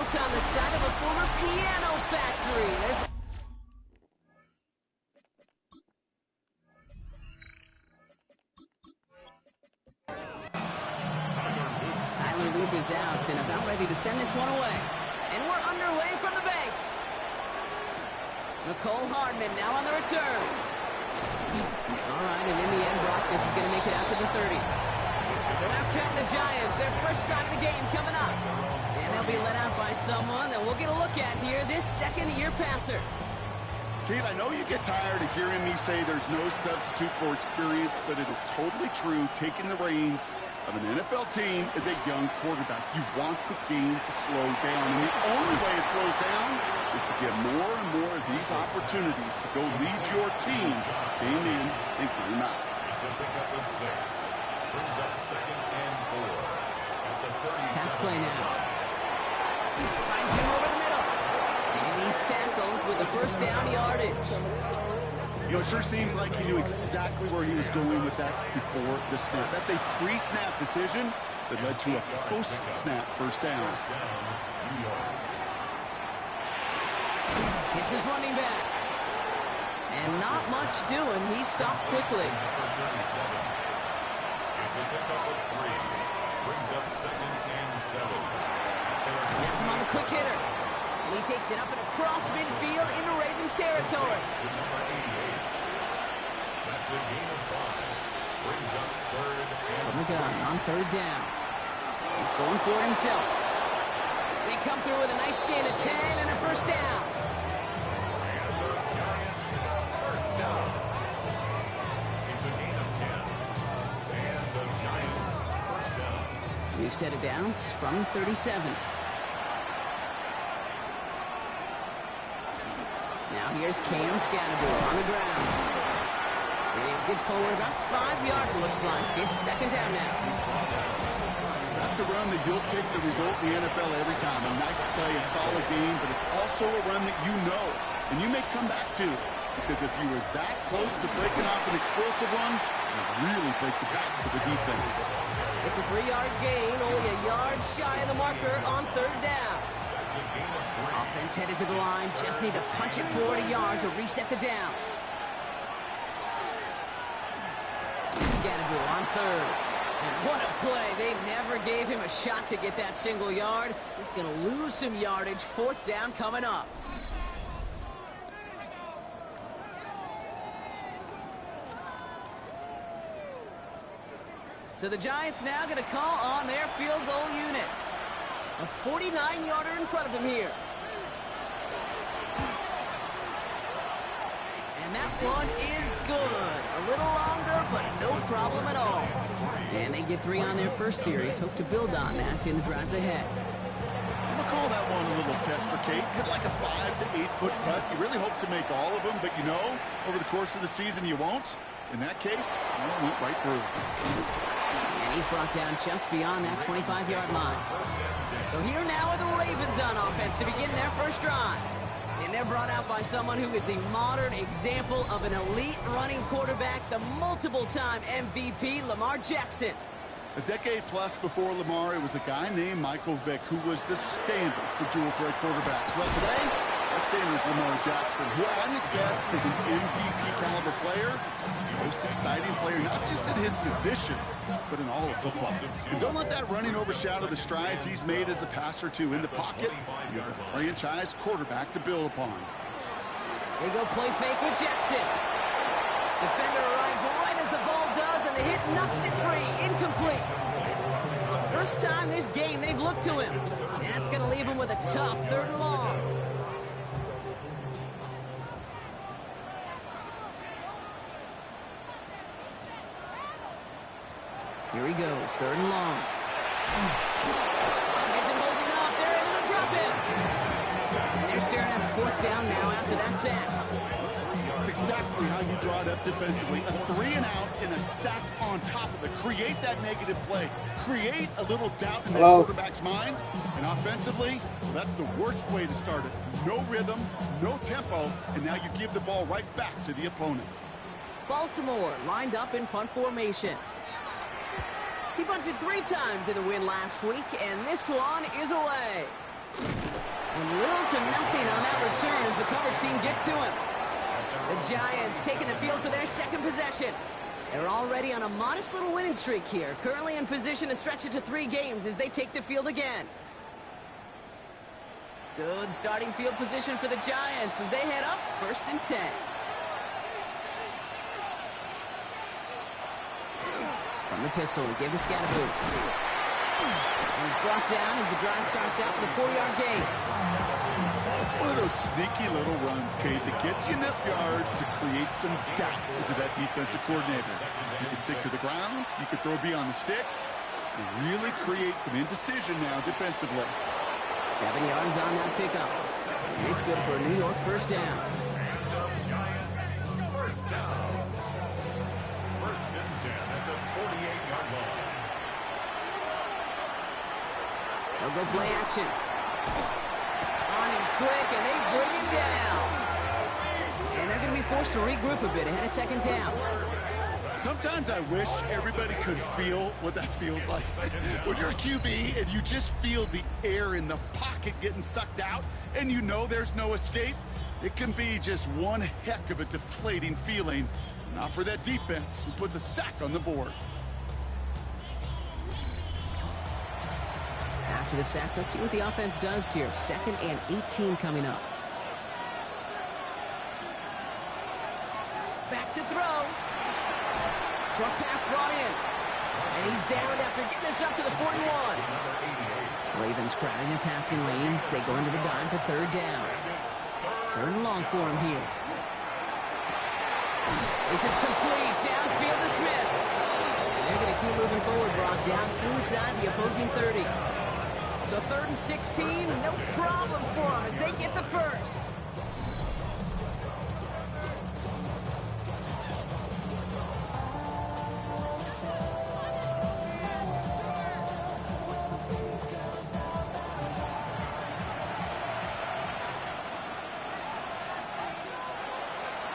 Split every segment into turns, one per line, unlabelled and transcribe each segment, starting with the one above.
Giants on the side of a former piano factory. Tyler Luke is out and about ready to send this one away. And we're underway from the bank. Nicole Hardman now on the return. All right, and in the end, Brock, this is going to make it out to the 30. So now counting the Giants, their first drive of the game coming up. And they'll be let out by someone that we'll get a look at here, this second-year passer.
Keith, I know you get tired of hearing me say there's no substitute for experience, but it is totally true. Taking the reins of an NFL team is a young quarterback. You want the game to slow down, and the only way it slows down is to get more and more of these opportunities to go lead your team game in and game out.
It's a pickup of 6. Brings up 2nd and 4 at the 30.
Pass play now. Finds him over the middle. And he's tackled with a first down yardage.
You know, it sure seems like he knew exactly where he was going with that before the snap. That's a pre-snap decision that led to a post-snap first down.
It's his running back. And not much doing. He stopped quickly.
It's a pickup of 3. Brings up 2nd and 7.
Gets him on the quick hitter. And he takes it up and across midfield into Ravens territory.
To number 88. That's a gain of 5. Brings up 3rd and
From the gun on 3rd down. He's going for it himself. They come through with a nice gain of 10 and a first down.
And the Giants first down. It's a gain of 10. And the Giants first down.
New set of downs from 37. Now here's Cam Scannable on the ground. And good forward, about 5 yards it looks like. It's 2nd down now.
That's a run that you'll take the result in the NFL every time. A nice play, a solid game, but it's also a run that you know, and you may come back to. Because if you were that close to breaking off an explosive run, you really break the backs of the defense.
It's a 3-yard gain, only a yard shy of the marker on 3rd down.
That's a gain of 3.
Offense headed to the line, just need to punch it forward a yard to reset the downs. Scannable on 3rd. And what a play. They never gave him a shot to get that single yard. He's going to lose some yardage. 4th down coming up. So the Giants now going to call on their field goal unit. A 49-yarder in front of them here. And that one is good. A little longer, but no problem at all. And they get 3 on their first series. Hope to build on that in the drives ahead.
I'm going to call that one a little tester, Kate. Hit like a 5 to 8 foot cut. You really hope to make all of them, but you know, over the course of the season you won't. In that case, you went right through.
And he's brought down just beyond that 25-yard line. So here now are the Ravens on offense to begin their first drive. And they're brought out by someone who is the modern example of an elite running quarterback, the multiple-time MVP, Lamar Jackson.
A decade plus before Lamar, it was a guy named Michael Vick who was the standard for dual-threat quarterbacks. Well, today, that standard is Lamar Jackson, who at his best is an MVP-caliber player, the most exciting player, not just in his position, but in all of football. And don't let that running overshadow the strides he's made as a passer, too. In the pocket, he has a franchise quarterback to build upon.
They go play fake with Jackson. Defender arrives right as the ball does, and the hit knocks it free. Incomplete. First time this game they've looked to him. And that's going to leave him with a tough 3rd and long. Here he goes, 3rd and long. Isn't holding up. They're able to drop him. And they're staring at a 4th down now after that sack.
That's exactly how you draw it up defensively. A 3 and out and a sack on top of it. Create that negative play. Create a little doubt in that quarterback's mind. And offensively, well, that's the worst way to start it. No rhythm, no tempo, and now you give the ball right back to the opponent.
Baltimore lined up in punt formation. He punted 3 times in the win last week, and this one is away. And little to nothing on that return as the coverage team gets to him. The Giants taking the field for their second possession. They're already on a modest little winning streak here, currently in position to stretch it to 3 games as they take the field again. Good starting field position for the Giants as they head up 1st and 10. From the pistol, give to Scatterboot. And he's brought down as the drive starts out with a 4-yard gain.
It's one of those sneaky little runs, Kate, that gets you enough yards to create some doubt into that defensive coordinator. You can stick to the ground, you can throw beyond the sticks, and really create some indecision now defensively.
7 yards on that pickup. And it's good for a New York first down.
And the Giants first down. 1st and 10 at the 48-yard line.
They'll go play action. On him quick, and they bring him down. And they're going to be forced to regroup a bit ahead of 2nd down.
Sometimes I wish everybody could feel what that feels like. When you're a QB and you just feel the air in the pocket getting sucked out and you know there's no escape, it can be just one heck of a deflating feeling. Not for that defense who puts a sack on the board.
After the sack, let's see what the offense does here. 2nd and 18 coming up. Back to throw. Short pass brought in. And he's down after getting this up to the 41. Ravens crowding their passing lanes. They go into the dime for 3rd down. 3rd and long for him here. This is complete. Downfield to Smith. And they're going to keep moving forward, Brock, down inside the opposing 30. So 3rd and 16, no problem for them as they get the first.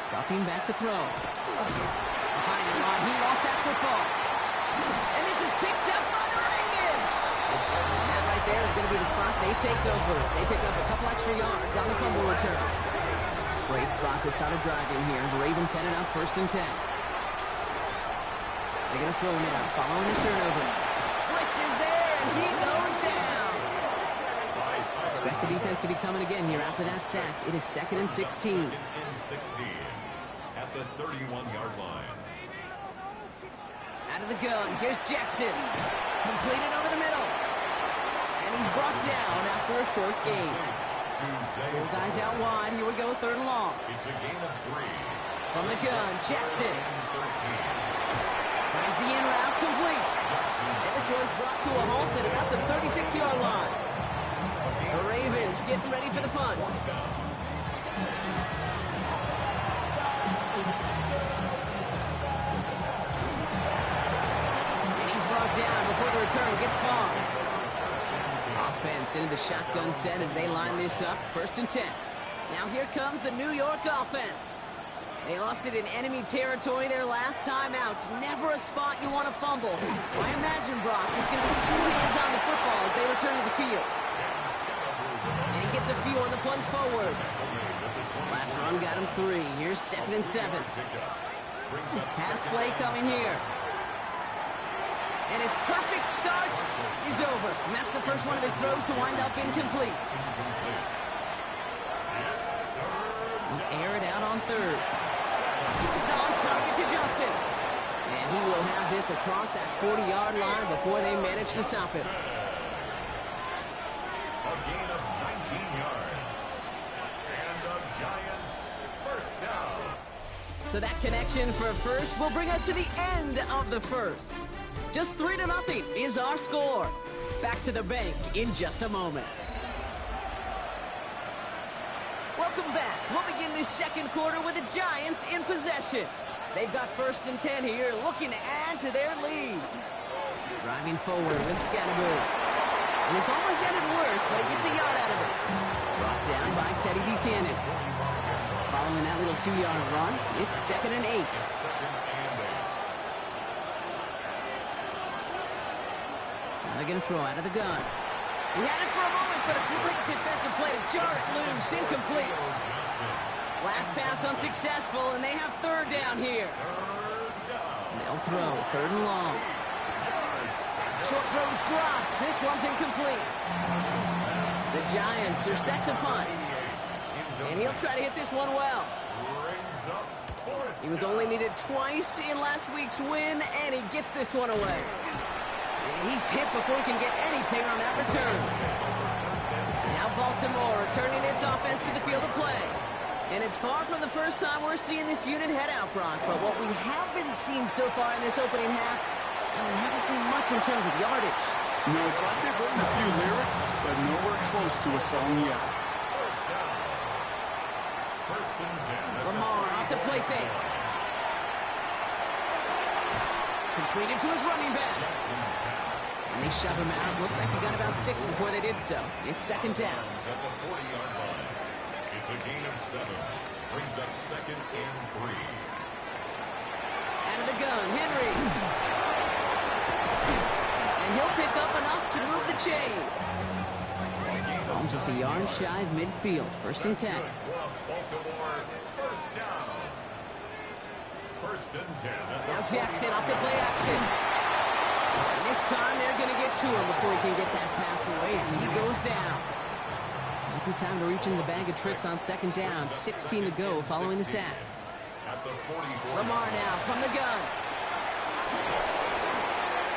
Dropping back to throw. Behind the line, he lost that football. And this is picked up by the Ravens. And that right there is going to be the spot they take over. They pick up a couple extra yards on the fumble return. Great spot to start a drive in here. The Ravens headed up 1st and 10. They're going to throw now, following the turnover. Blitz is there, and he goes down. Expect the defense to be coming again here after that sack. It is 2nd and 16.
2nd and 16 at the 31-yard line.
Out of the gun, here's Jackson. Completed over the middle. And he's brought down after a short gain. 4 guys out wide. Here we go, 3rd and long.
It's a gain of 3.
From the gun, Jackson. Finds the in route, complete. And this one's brought to a halt at about the 36-yard line. The Ravens getting ready for the punt. And he's brought down before the return gets far. Offense into the shotgun set as they line this up. 1st and 10. Now here comes the New York offense. They lost it in enemy territory their last time out. Never a spot you want to fumble. I imagine, Brock, it's going to be 2 hands on the football as they return to the field. And he gets a few on the plunge forward. Last run got him 3. Here's 2nd and 7. Pass play coming here. And his perfect start is over. And that's the first one of his throws to wind up incomplete. He'll air it out on 3rd. It's on target to Johnson. And he will have this across that 40-yard line before they manage to stop him.
A gain of 19 yards. And the Giants first down.
So that connection for a first will bring us to the end of the first. Just 3-0 is our score. Back to the bank in just a moment. Welcome back. We'll begin this second quarter with the Giants in possession. They've got 1st and 10 here, looking to add to their lead. Driving forward with Scatterboot. And it's almost ended worse, but it gets a yard out of it. Brought down by Teddy Buchanan. Following that little 2-yard run, it's 2nd and 8. Now they're going to throw out of the gun. He had it for a moment, but a great defensive play to jar it loose. Incomplete. Last pass unsuccessful, and they have third down here. They'll throw, third and long. Short throw is dropped. This one's incomplete. The Giants are set to punt. And he'll try to hit this one well. He was only needed twice in last week's win, and he gets this one away. And he's hit before he can get anything on that return. Now Baltimore returning its offense to the field of play. And it's far from the first time we're seeing this unit head out, Brock. But what we haven't seen so far in this opening half, we haven't seen much in terms of yardage.
No, it's like they've written a few lyrics, but nowhere close to a song yet.
Lamar off the play fake. Completed to his running back. And they shove him out. Looks like he got about 6 before they did so. It's second down.
It's a gain of 7. Brings up second and 3.
Out of the gun, Henry. And he'll pick up enough to move the chains. Ball just a yard shy of midfield. First and 10.
Baltimore, first down. First and 10.
Now Jackson off the play action. And this time they're going to get to him before he can get that pass away as he goes down. Good time to reach in the bag of tricks on second down. 16 to go following the sack. Lamar now from the gun.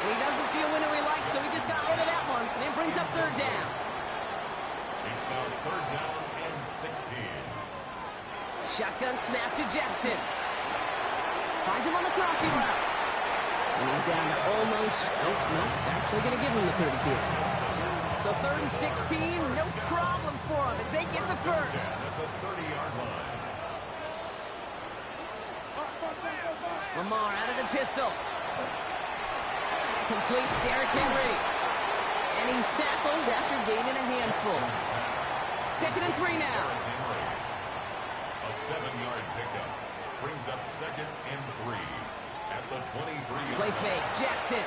And he doesn't see a window he likes, so he just got rid of that one. And it brings up third down.
It's now third down and 16.
Shotgun snap to Jackson. Finds him on the crossing route. And he's down to almost, actually going to give him the 30 here. So third and 16, no problem for them as they get the first.
At the 30-yard line.
Lamar out of the pistol. Complete Derrick Henry. And he's tackled after gaining a handful. Second and 3 now.
A 7-yard pickup. Brings up second and 3. At the 23-yard
Play fake, Jackson.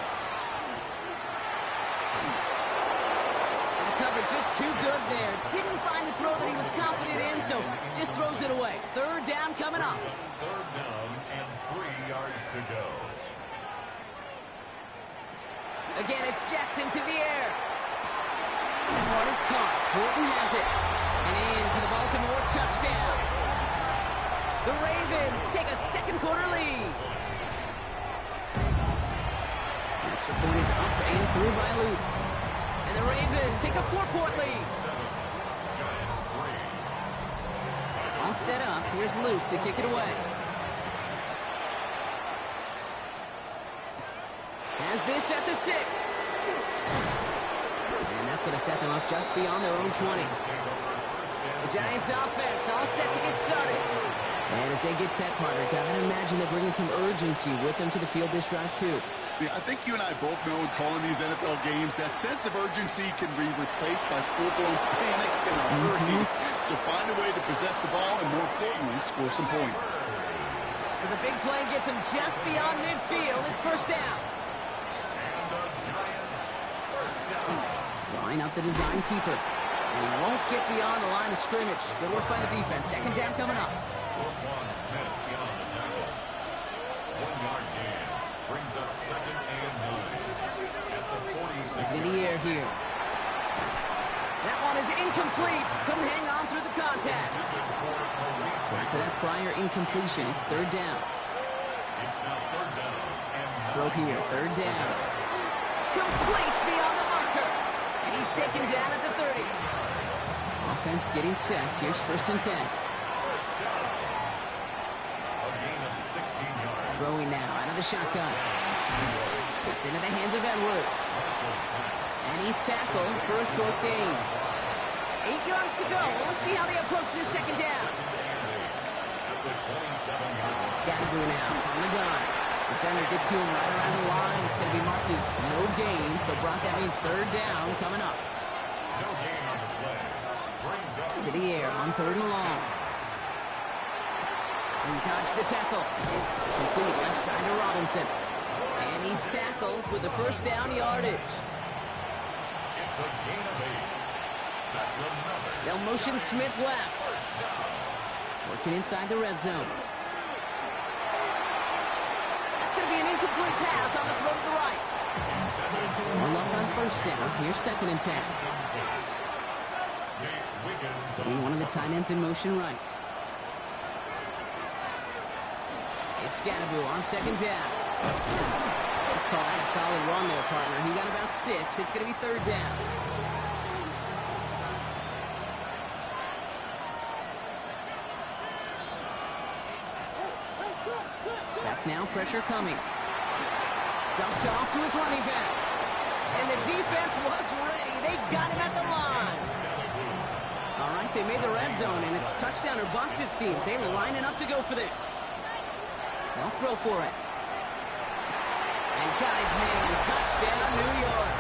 Cover just too good there. Didn't find the throw that he was confident in, so just throws it away. Third down coming up.
Third down and 3 yards to go.
Again, it's Jackson to the air. And one is caught. Horton has it. And in for the Baltimore touchdown. The Ravens take a second quarter lead. Extra point is up and through by Luke. And the Ravens take a 4-point lead.
Giants 3.
All set up. Here's Luke to kick it away. Has this at the 6. And that's going to set them up just beyond their own 20. The Giants offense all set to get started. And as they get set, partner, gotta imagine they're bringing some urgency with them to the field this drive, too.
Yeah, I think you and I both know in calling these NFL games, that sense of urgency can be replaced by full-blown panic in a hurry. So find a way to possess the ball and, more importantly, score some points.
So the big play gets him just beyond midfield. It's first down.
And the Giants first down.
Drawing up the design keeper. And he won't get beyond the line of scrimmage. Good work by the defense. Second down coming up.
Roquan Smith beyond the tackle. 1-yard gain. Brings up second and 9. At the 46.
In the air here. That one is incomplete. Couldn't hang on through the contact. So after that prior incompletion, it's third down.
It's now third down and 9.
Throw here, third down. Complete beyond the marker. And he's taken down at the 30. Offense getting set. Here's first and 10.
First down. A gain of 16 yards.
Throwing now out of the shotgun. Gets into the hands of Edwards. And he's tackled for a short gain. 8 yards to go. Let's see how they approach this second down.
At the 27-yard line.
Scatterboo now from the gun. Defender gets to him right around the line. It's going to be marked as no gain. So, Brock, that means third down coming up.
No gain on the play. Brings up
To the air on third and long. He dodged the tackle. Complete left side to Robinson. And he's tackled with the first down yardage.
It's That's a gain of 8. That's another.
They'll motion Smith left.
First down.
Working inside the red zone. That's going to be an incomplete pass on the throw to the right. More luck on first down. Here's 2nd and 10. Putting one of the tight ends in motion right. It's Scadaboo on 2nd down. Let's call that a solid run there, partner. He got about 6. It's going to be 3rd down. Back now, pressure coming. Dumped off to his running back. And the defense was ready. They got him at the line. All right, they made the red zone, and it's touchdown or bust, it seems. They were lining up to go for this. They'll throw for it. And got his man. Touchdown, New York.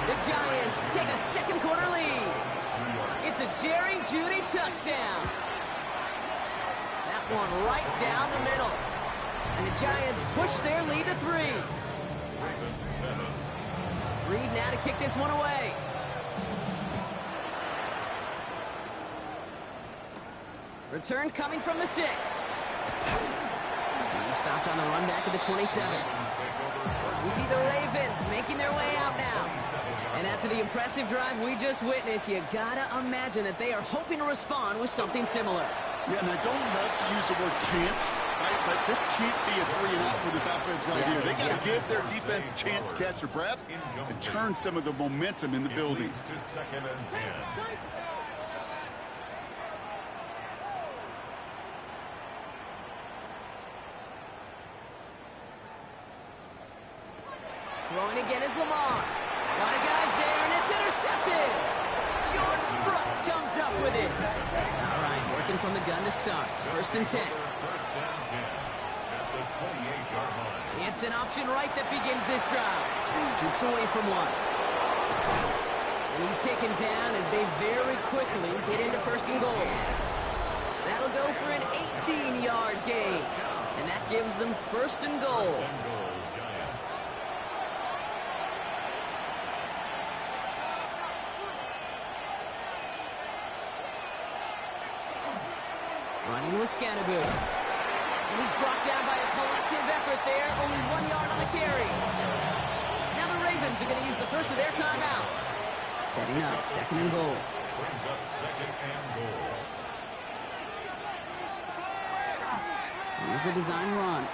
The Giants take a second quarter lead. It's a Jerry Jeudy touchdown. That one right down the middle. And the Giants push their lead to 3. Reed now to kick this one away. Return coming from the 6. He stopped on the run back at the 27. We see the Ravens making their way out now. And after the impressive drive we just witnessed, you gotta imagine that they are hoping to respond with something similar.
Yeah, and I don't love to use the word can't, right? But this can't be a 3-and-out for this offense right here. They got to give their defense a chance to catch their breath and turn some of the momentum in the building.
To 2nd and 10.
Throwing again is Lamar. A lot of guys there, and it's intercepted. Jordan Brooks comes up with it. All right, working from the gun to start. 1st and 10.
First and 10 at the 28-yard line.
It's an option right that begins this drive. Jukes away from one. And he's taken down as they very quickly get into 1st and goal. That'll go for an 18-yard gain. And that gives them 1st and goal.
Giants.
Running with Scadaboo. And he's brought down by a collective effort there. Only 1 yard on the carry. Now the Ravens are going to use the first of their timeouts. Setting up 2nd and goal.
Brings up 2nd and goal.
Here's a design run.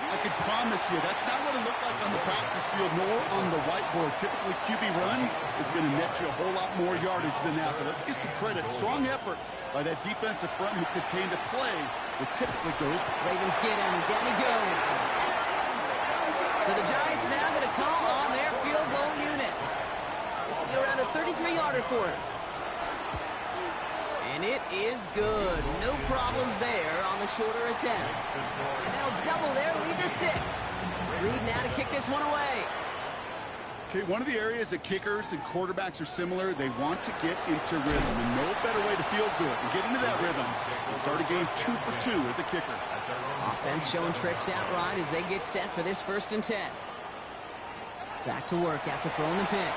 I can promise you, that's not what it looked like on the practice field nor on the whiteboard. Typically, QB run is going to net you a whole lot more yardage than that. But let's give some credit. Strong effort by that defensive front who contained a play that typically goes.
Ravens get him. Down he goes. So the Giants now going to call on their field goal unit. This will be around a 33-yarder for him. And it is good. No problems there on the shorter attempt. And that'll double their lead to 6. Reed now to kick this one away.
Okay, one of the areas that kickers and quarterbacks are similar, they want to get into rhythm. And no better way to feel good and get into that rhythm and start a game 2 for 2 as a kicker.
Offense showing trips out right as they get set for this 1st and 10. Back to work after throwing the pick.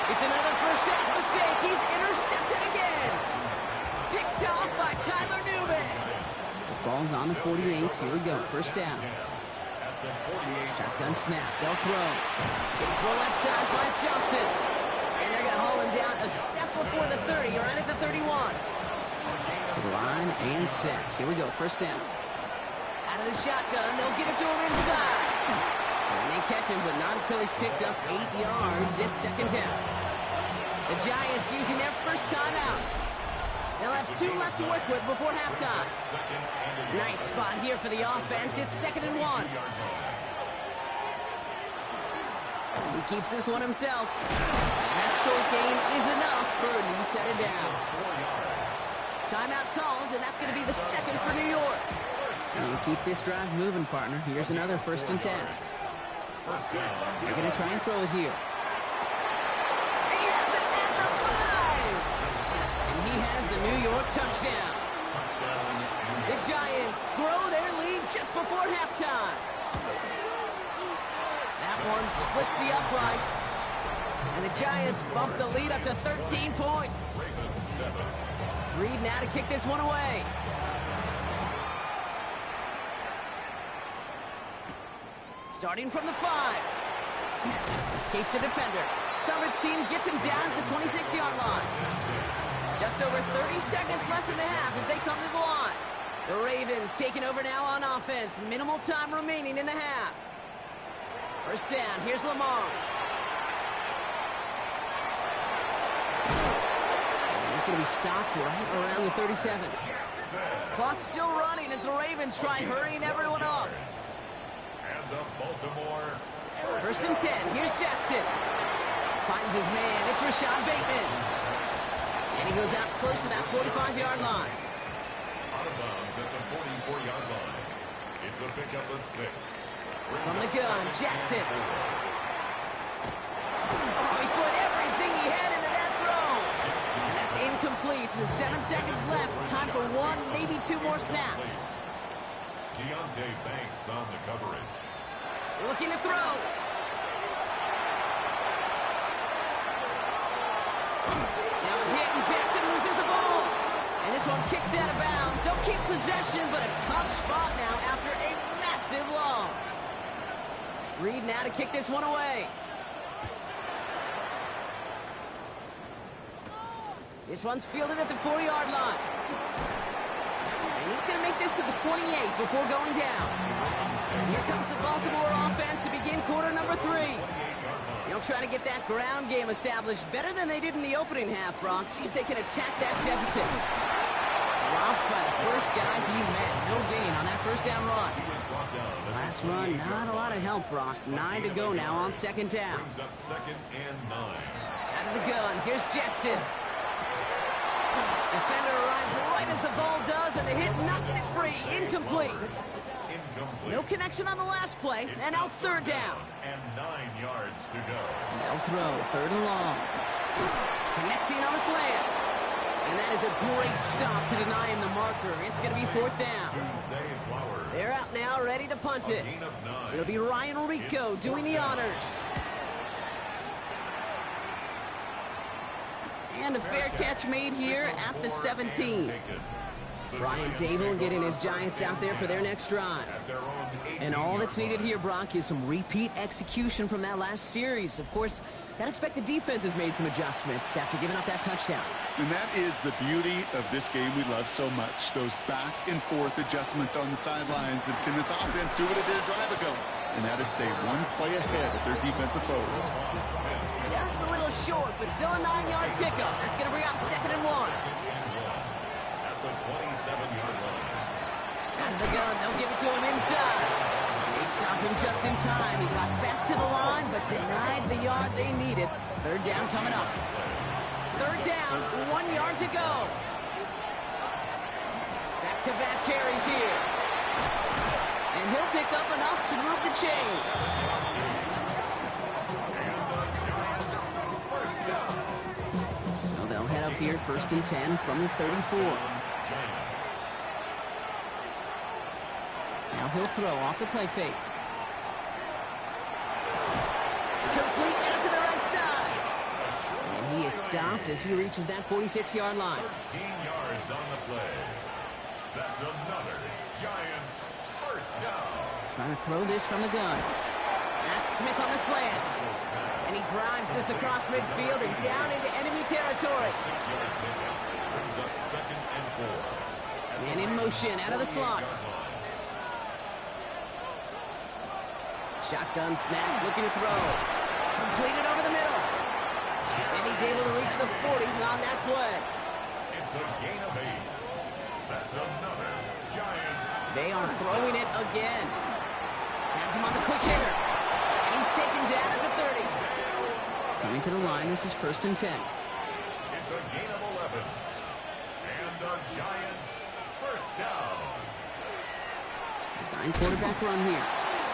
It's another first half mistake. He's intercepted again. Picked off by Tyler Newman. The ball's on the 48. Here we go. 1st down. Shotgun snap. They'll throw. Throw left side. Finds Johnson. And they're going to haul him down a step before the 30. You're right at the 31. To the line and set. Here we go. 1st down. Out of the shotgun. They'll give it to him inside. And they catch him, but not until he's picked up 8 yards. It's 2nd down. The Giants using their first timeout. They'll have 2 left to work with before halftime. Nice spot here for the offense. It's 2nd and 1. He keeps this one himself. That short gain is enough for a new set it down. Timeout calls, and that's going to be the 2nd for New York. And you keep this drive moving, partner. Here's another 1st and 10. They're going to try and throw it here. He has it at the 5! And he has the New York touchdown. The Giants grow their lead just before halftime. That one splits the uprights. And the Giants bump the lead up to 13 points. Reed now to kick this one away. Starting from the 5. Escapes a defender. Coverage team gets him down at the 26-yard line. Just over 30 seconds left in the half as they come to the line. The Ravens taking over now on offense. Minimal time remaining in the half. First down. Here's Lamar. And he's going to be stopped right around the 37. Clock's still running as the Ravens try hurrying everyone up.
And the Baltimore
First and 10. Here's Jackson. Finds his man. It's Rashad Bateman. And he goes out close to that 45-yard line.
out of bounds at the 44-yard line. It's a pickup of 6.
From the gun, Jackson. Oh, he put everything he had into that throw. And that's incomplete. 7 seconds left. Time for 1, maybe 2 more snaps.
Deontay Banks on the coverage.
Looking to throw. Now a hit, and Jackson loses the ball. And this one kicks out of bounds. They'll keep possession, but a tough spot now after a massive loss. Reed now to kick this one away. This one's fielded at the 4-yard line. And he's going to make this to the 28 before going down. Here comes the Baltimore offense to begin quarter number 3. They'll try to get that ground game established better than they did in the opening half, Brock. See if they can attack that deficit. Dropped by the first guy he met. No gain on that first down run. Last run, not a lot of help, Brock. 9 to go now on second down.
Brings up 2nd and 9.
Out of the gun, here's Jackson. Defender arrives right as the ball does, and the hit knocks it free. Incomplete. No connection on the last play, and now it's 3rd down.
And 9 yards to go.
They'll throw, 3rd and long. Connecting on the slant. And that is a great stop to deny him the marker. It's going to be 4th down. They're out now, ready to punt it. It'll be Ryan Rico doing the honors. And a fair catch made here at the 17. Brian Dable getting his Giants out there for their next drive. And all that's needed here, Brock, is some repeat execution from that last series. Of course, I'd expect the defense has made some adjustments after giving up that touchdown.
And that is the beauty of this game we love so much. Those back and forth adjustments on the sidelines. And can this offense do what it did a drive ago? And that is stay one play ahead of their defensive foes.
Just a little short, but still a 9-yard pickup. That's going to bring up 2nd and 1.
At the 27-yard line.
Out of the gun, they'll give it to him inside. They stopped him just in time. He got back to the line, but denied the yard they needed. 3rd down coming up. 3rd down, 1 yard to go. Back-to-back carries here. And he'll pick up enough to move the chains. So they'll head up here, 1st and 10 from the 34. Now he'll throw off the play fake. Complete out to the right side. And he is stopped as he reaches that 46-yard line.
13 yards on the play. That's another Giants first down.
Trying to throw this from the gun. That's Smith on the slant. And he drives this across midfield and down into enemy territory.
6-yard pickup. Brings up 2nd and 4.
And in motion out of the slot. Shotgun snap, looking to throw. Completed over the middle. And he's able to reach the 40 on that play.
It's a gain of 8. That's another Giants.
They are throwing it again. Has him on the quick hitter. And he's taken down at the 30. Coming to the line, this is 1st and 10.
It's a gain of 11. And the Giants first down.
Design quarterback run here.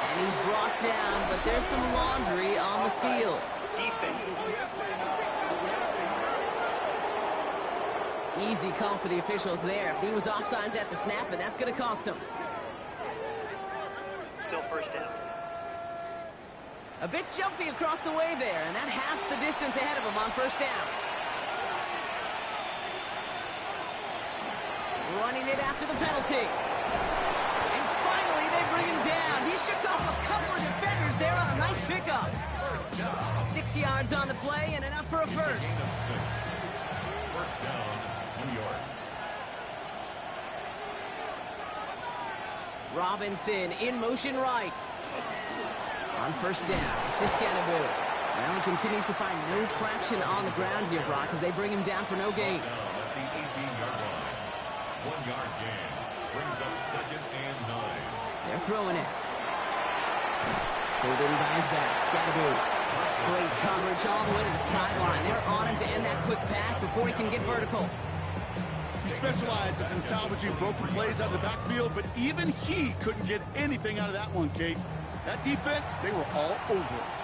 And he's brought down, but there's some laundry on the field. Easy call for the officials there. He was offsides at the snap, and that's going to cost him.
Still first down.
A bit jumpy across the way there, and that halves the distance ahead of him on first down. Running it after the penalty. And finally, they bring him down. He shook off a couple of defenders there on a nice pickup. 6 yards on the play and enough for a first.
First down, New York.
Robinson in motion right. On first down, Siskanabu. Well, he continues to find no traction on the ground here, Brock, as they bring him down for no gain.
Down at the 18-yard line. 1 yard gain. Brings up 2nd and 9.
They're throwing it. Holding by his back, Scatteroo. Great coverage all the way to the sideline. They're on him to end that quick pass before he can get vertical.
He specializes in salvaging broken plays out of the backfield, but even he couldn't get anything out of that one, Kate. That defense, they were all over it.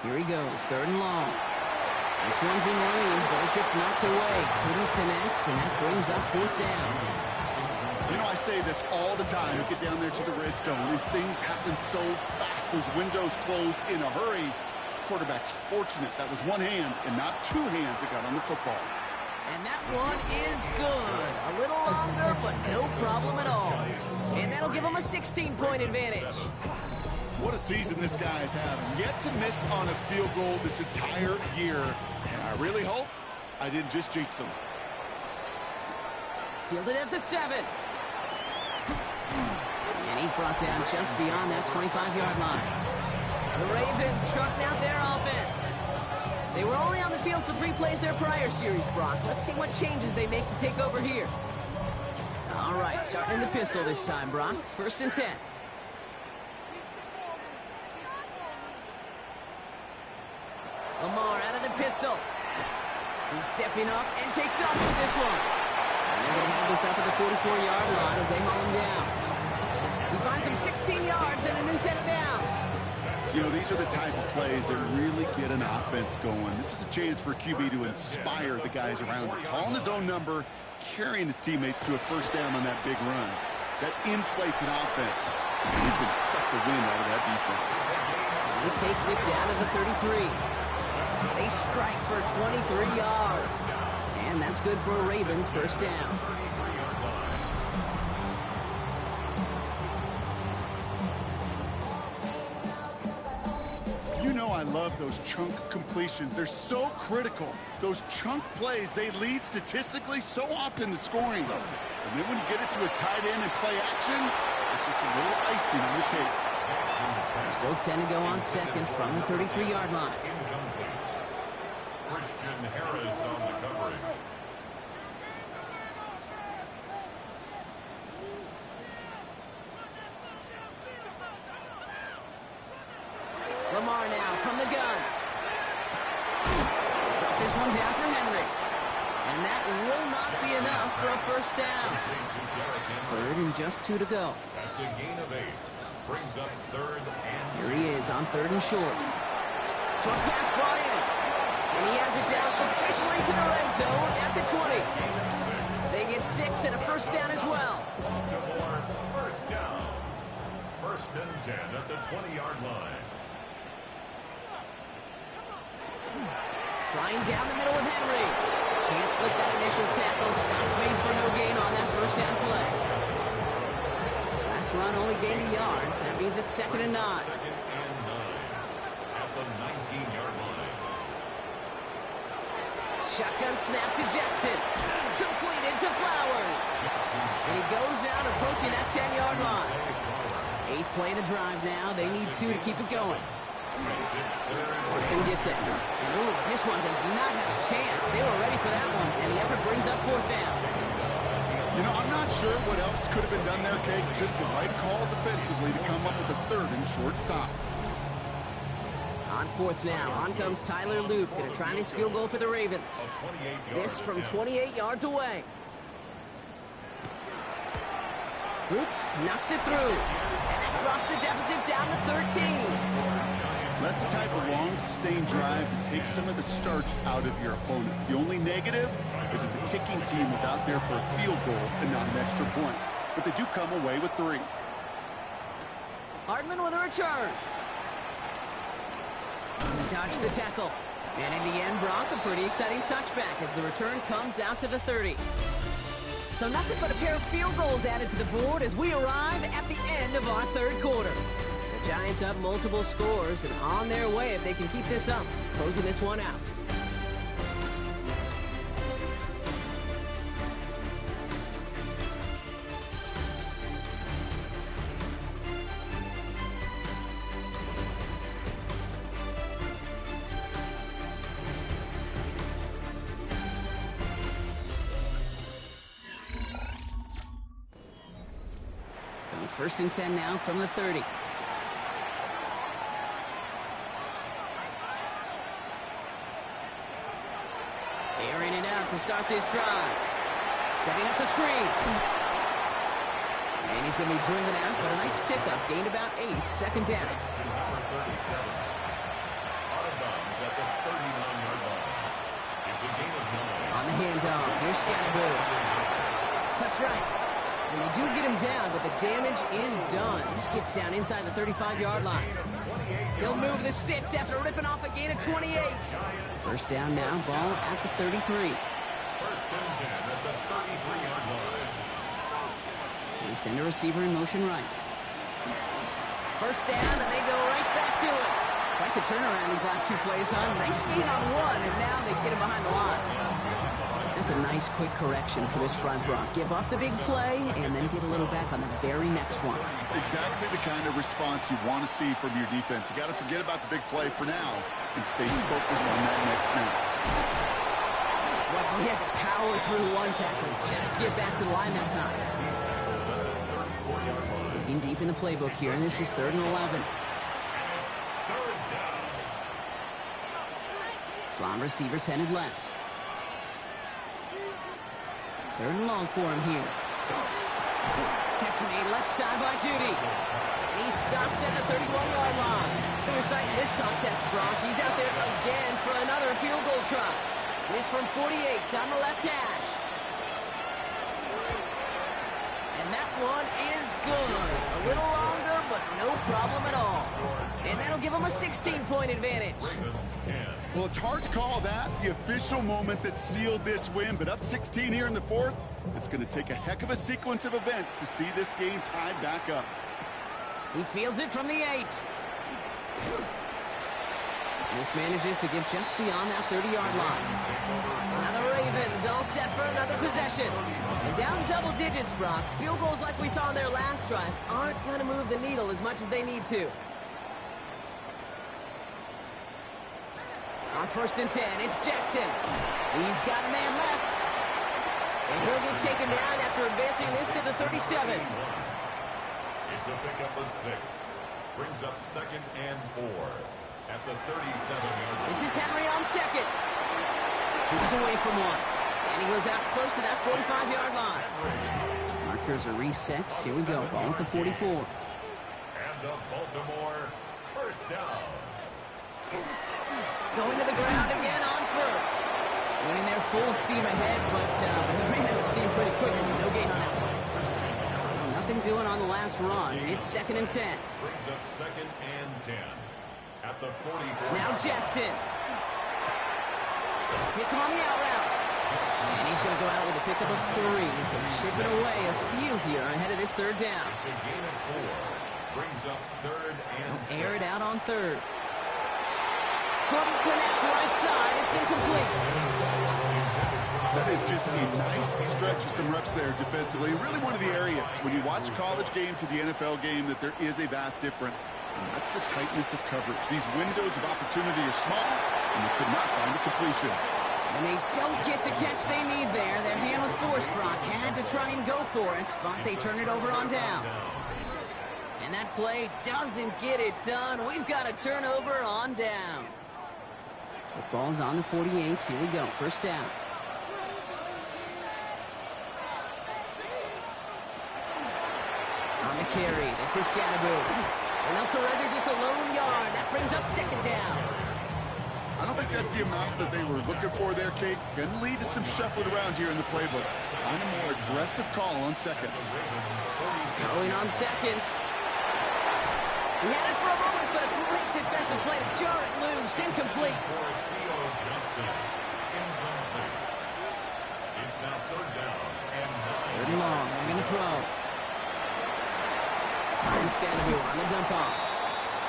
Here he goes, 3rd and long. This one's in range, but it gets knocked away. Couldn't connect, and that brings up 4th down.
You know, I say this all the time. You get down there to the red zone, and things happen so fast. Those windows close in a hurry. Quarterback's fortunate that was one hand and not 2 hands that got on the football.
And that one is good. A little longer, but no problem at all. And that'll give him a 16-point advantage.
What a season this guy's having. Yet to miss on a field goal this entire year. And I really hope I didn't just jinx him.
Fielded at the 7. And he's brought down just beyond that 25-yard line. The Ravens trotting out their offense. They were only on the field for 3 plays their prior series, Brock. Let's see what changes they make to take over here. All right, starting in the pistol this time, Brock. 1st and 10. Lamar out of the pistol. He's stepping up and takes off with this one. And they're going to have this up at the 44-yard line as they haul him down. He finds him 16 yards and a new set of downs.
You know, these are the type of plays that really get an offense going. This is a chance for QB to inspire the guys around him. Calling his own number, carrying his teammates to a first down on that big run. That inflates an offense. He can suck the wind out of that defense.
He takes it down to the 33. They strike for 23 yards. And that's good for a Ravens first down.
You know I love those chunk completions. They're so critical. Those chunk plays, they lead statistically so often to scoring. And then when you get it to a tight end and play action, it's just a little icing on the cake.
Still 10 to go on second from the 33-yard line.
Incomplete. Christian Harris on the coverage.
Lamar now from the gun. Drop this one down for Henry. And that will not be enough for a first down. 3rd and just 2 to go.
That's a gain of 8. Brings up 3rd and
Here he is on 3rd and short. Short pass brought in. And he has it down officially to the red zone at the 20. They get 6 and a first down as well.
Baltimore first down. 1st and 10 at the 20-yard line.
Flying down the middle of Henry. Can't slip that initial tackle. Stops made for no gain on that first down play. Last run only gained a yard. That means it's 2nd and 9.
2nd and 9 at the 19-yard line.
Shotgun snap to Jackson. Completed to Flowers. And he goes out approaching that 10-yard line. 8th play of the drive now. They need 2 to keep it going. Watson gets it. And ooh, this one does not have a chance. They were ready for that one. And the effort brings up 4th down.
You know, I'm not sure what else could have been done there, Kate. Just the right call defensively to come up with a 3rd and short stop.
On 4th now. On comes Tyler Loop. Going to try this field goal for the Ravens. This from 28 yards away. Oops, knocks it through. And that drops the deficit down to 13.
That's the type of long, sustained drive that takes some of the starch out of your opponent. The only negative is if the kicking team is out there for a field goal and not an extra point. But they do come away with 3.
Hardman with a return. Dodge the tackle. And in the end, Brock, a pretty exciting touchback as the return comes out to the 30. So nothing but a pair of field goals added to the board as we arrive at the end of our third quarter. The Giants up multiple scores and on their way if they can keep this up, closing this one out. So 1st and 10 now from the 30. Airing it out to start this drive. Setting up the screen. And he's going to be driven out, but a nice pickup. Gained about 8, 2nd down.
To number 37. Out of bounds at the 39-yard line. It's a gain of 9.
On the handoff, here's Scattergood. Cuts right. And they do get him down, but the damage is done. He just gets down inside the 35-yard line. He'll move the sticks after ripping off a gain of 28. 1st down now, ball at the 33.
1st and 10 at the 33-yard line.
They send a receiver in motion right. 1st down, and they go right back to it. Quite the turnaround these last 2 plays, huh? Nice gain on 1, and now they get him behind the line. That's a nice quick correction for this front, Brock. Give up the big play and then get a little back on the very next one.
Exactly the kind of response you want to see from your defense. You got to forget about the big play for now and stay focused on that next snap.
Well, he had to power through 1 tackle just to get back to the line that time. Digging deep in the playbook here, and this is 3rd and 11. Slot receivers headed left. 3rd and long for him here. Catch made left side by Judy. He's stopped at the 31-yard line. Clear sight in this contest, Brock. He's out there again for another field goal try. This from 48 on the left hash. And that one is good. A little longer, but no problem at all. And that'll give him a 16-point advantage.
Well, it's hard to call that the official moment that sealed this win, but up 16 here in the 4th, it's going to take a heck of a sequence of events to see this game tied back up.
He fields it from the 8. This manages to get just beyond that 30-yard line. Now the Ravens all set for another possession. And down double digits, Brock. Field goals like we saw in their last drive aren't going to move the needle as much as they need to. On 1st and 10, it's Jackson. He's got a man left. And he'll get taken down after advancing this to the 37.
It's a pickup of 6. Brings up 2nd and 4 at the 37-yard line.
This is Henry on 2nd. He's away from 1. And he goes out close to that 45-yard line. Markers are reset. Here we go. Ball at the 44.
And the Baltimore 1st down.
Going to the ground again on 1st. Winning their full steam ahead, but they ran out of steam pretty quick. No gain on that one. Nothing doing on the last run. It's 2nd and 10.
Brings up 2nd and 10 at the 44.
Now Jackson. Hits him on the out route. And he's going to go out with a pickup of 3. So chipping away a few here ahead of this 3rd down.
It's a gain of 4. Brings up 3rd and 6.
Air it out on 3rd. Couldn't connect right side. It's incomplete.
That is just a nice stretch of some reps there defensively. Really one of the areas when you watch college game to the NFL game that there is a vast difference. And that's the tightness of coverage. These windows of opportunity are small, and they could not find a completion.
And they don't get the catch they need there. Their hand was forced. Brock had to try and go for it, but they turn it over on downs. And that play doesn't get it done. We've got a turnover on downs. The ball's on the 48. Here we go. 1st down. On the carry. This is Scattergood. And they'll surrender just a lone yard. That brings up 2nd down.
I don't think that's the amount that they were looking for there, Kate. Going to lead to some shuffling around here in the playbook. On a more aggressive call on 2nd.
Going on 2nd. He had it for a moment, but a great defensive play to jar it loose. Incomplete.
For Theo Johnson. Incomplete. It's now third down and 9.
Third and long. They're going to throw. Finds Scandaboo on the dump off.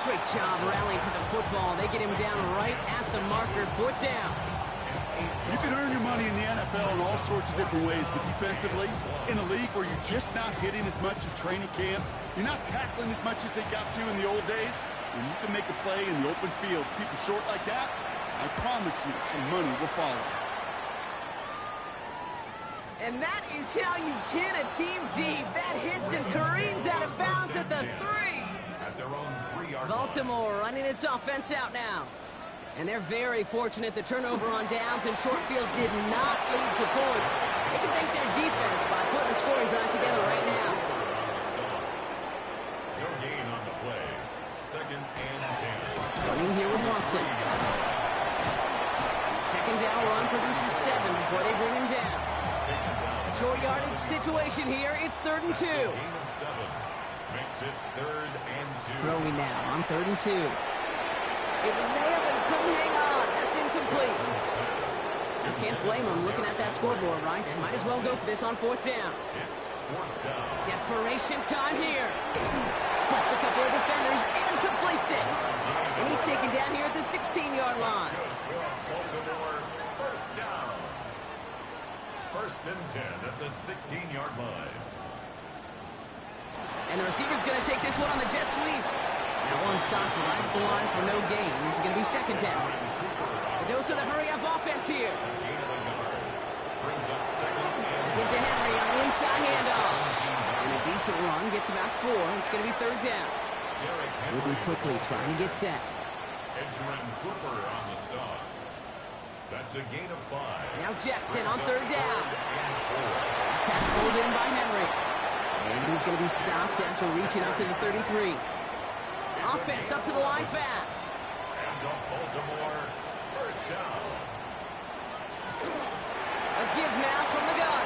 Great job rallying to the football. They get him down right at the marker. Fourth down.
You can earn your money in the NFL in all sorts of different ways, but defensively, in a league where you're just not hitting as much in training camp, you're not tackling as much as they got to in the old days, when you can make a play in the open field, keep it short like that, I promise you some money will follow.
And that is how you pin a team deep. That hits and careens out of bounds at the 3.
At their own 3-yard line.
Baltimore running its offense out now. And they're very fortunate the turnover on downs and short field did not lead to points. They can thank their defense by putting a scoring drive together right now.
No gain on the play. Second and 10.
Running here with Watson. Second down run produces 7 before they bring him down. Short yardage situation here. It's 3rd and 2.
Gain of 7. Makes it 3rd and 2.
Throwing now on 3rd and 2. It was there, but he couldn't hang on. That's incomplete. You can't blame him looking at that scoreboard, right? Might as well go for this on 4th down.
It's 4th down.
Desperation time here. Splits a couple of defenders and completes it. And he's taken down here at the 16-yard line.
Baltimore, first down. 1st and 10 at the 16-yard line.
And the receiver's going to take this one on the jet sweep. That one stops right at the line for no gain. This is going to be 2nd down. A dose of the hurry-up offense here.
Gain of a yard. Brings up 2nd and
Get to Henry on the inside handoff. And a decent run gets about 4. It's going to be 3rd down. Moving quickly, trying to get set.
Edgerrin Cooper on the stop. That's a gain of 5.
Now Jackson on 3rd down.
And 4.
Pass pulled in by Henry. And he's going to be stopped after reaching up to the 33. Offense up to the line fast.
And the Baltimore first down.
A give now from the gun.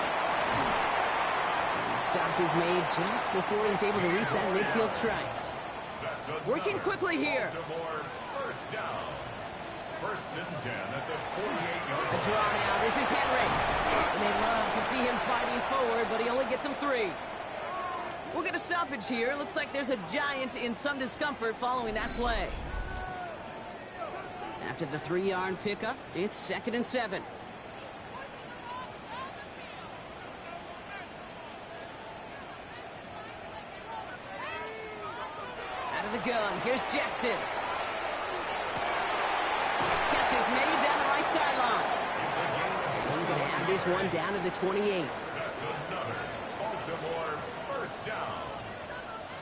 And the stop is made just before he's able to reach that midfield strike.
That's
Working quickly here.
Baltimore first down. 1st and 10 at the 48-yard
A
line.
draw now. This is Henry. And they love to see him fighting forward, but he only gets him 3. We'll get a stoppage here. Looks like there's a Giant in some discomfort following that play. After the 3-yard pickup, it's 2nd and 7. Out of the gun, here's Jackson. Catch is made down the right sideline. And he's going to have this one down to the 28.
That's another Baltimore first down.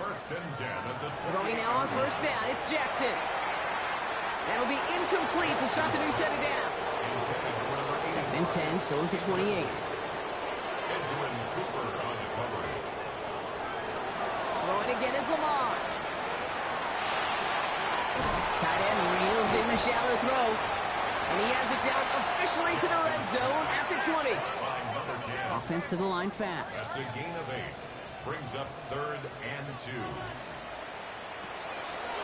1st and 10 at the 20.
Throwing now on 1st down, it's Jackson. That'll be incomplete to start the new set of downs. 2nd and 10, so at the 28.
Edgerrin Cooper on the coverage.
Throwing again is Lamar. Tight end reels in the shallow throw. And he has it down officially to the red zone at the 20.
By number 10.
Offense to the line fast.
That's a gain of 8. Brings up 3rd and 2.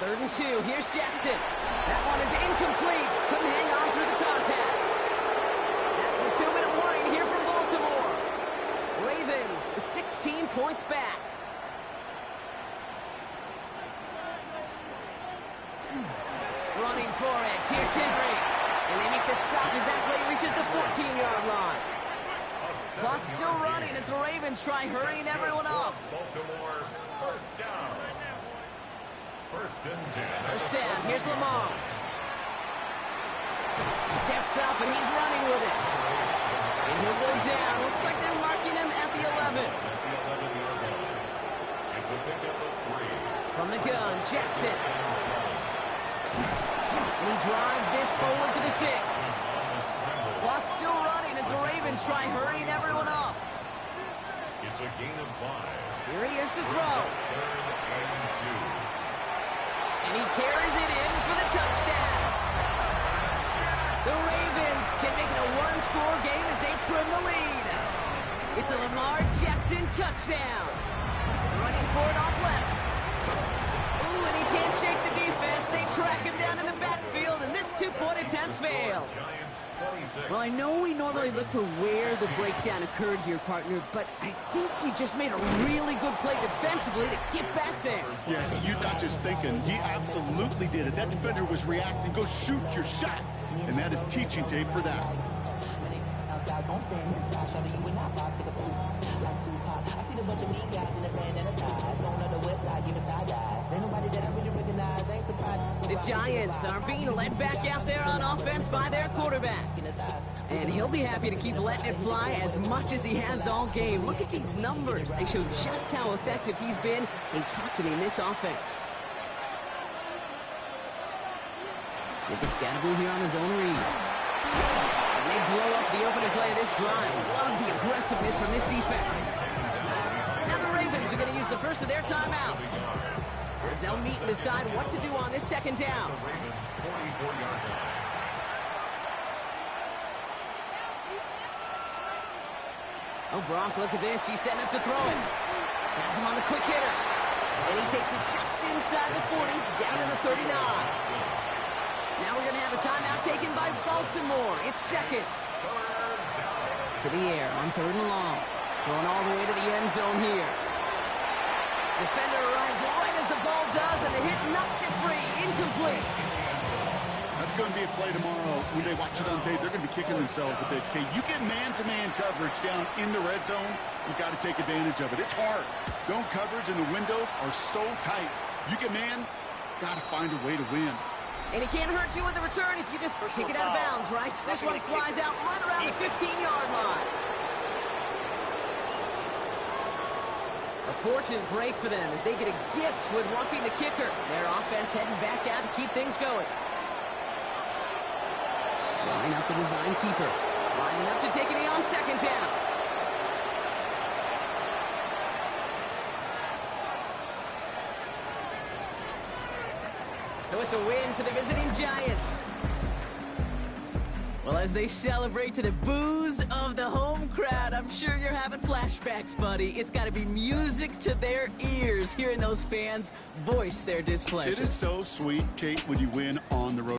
3rd and 2. Here's Jackson. That one is incomplete. Couldn't hang on through the contact. That's the 2-minute warning here from Baltimore. Ravens 16 points back. Running for it. Here's Henry. And they make the stop as that play reaches the 14-yard line. Clock's still running as the Ravens try hurrying everyone up.
Baltimore first down. 1st and 10.
First down. Here's Lamar. Steps up and he's running with it. And he'll go down. Looks like they're marking him at the 11.
At the 11-yard line. It's a pickup of 3.
From the gun, Jackson. And he drives this forward to the 6. Clock's still running as the Ravens try hurrying everyone up.
It's a gain of 5.
Here he is to throw.
3rd and 2.
And he carries it in for the touchdown. The Ravens can make it a one-score game as they trim the lead. It's a Lamar Jackson touchdown. Running for it off left. Ooh, and he can't Well, I know we normally look for where the breakdown occurred here, partner, but I think he just made a really good play defensively to get back there.
Yeah, you're not just thinking. He absolutely did it. That defender was reacting. Go shoot your shot. And that is teaching tape for that.
The Giants are being led back out there on offense by their quarterback. And he'll be happy to keep letting it fly as much as he has all game. Look at these numbers. They show just how effective he's been in captaining this offense. With the Scatterbull here on his own read. And they blow up the opening play of this drive. Love the aggressiveness from this defense. Now the Ravens are going to use the first of their timeouts, as they'll meet and decide what to do on this second down.
Ravens 44-yard line.
Oh, Brock, look at this. He's setting up to throw it. Has him on the quick hitter. And he takes it just inside the 40, down to the 39. Now we're going to have a timeout taken by Baltimore. It's second. To the air on 3rd and long. Going all the way to the end zone here. Defender arrives right as the ball does, and the hit knocks it free. Incomplete.
That's going to be a play tomorrow. When they watch it on tape, they're going to be kicking themselves a bit. Okay, you get man-to-man coverage down in the red zone, you got to take advantage of it. It's hard. Zone coverage and the windows are so tight. You get man, got to find a way to win.
And he can't hurt you with the return if you just kick it out of bounds, right? So this one flies out right around the 15-yard line. A fortunate break for them as they get a gift with roughing the kicker. Their offense heading back out to keep things going. Line up the design keeper. Lining up to take it in on second down. So it's a win for the visiting Giants. Well, as they celebrate to the boos of the home crowd, I'm sure you're having flashbacks, buddy. It's got to be music to their ears hearing those fans voice their displeasure.
It is so sweet, Kate, when you win on the road.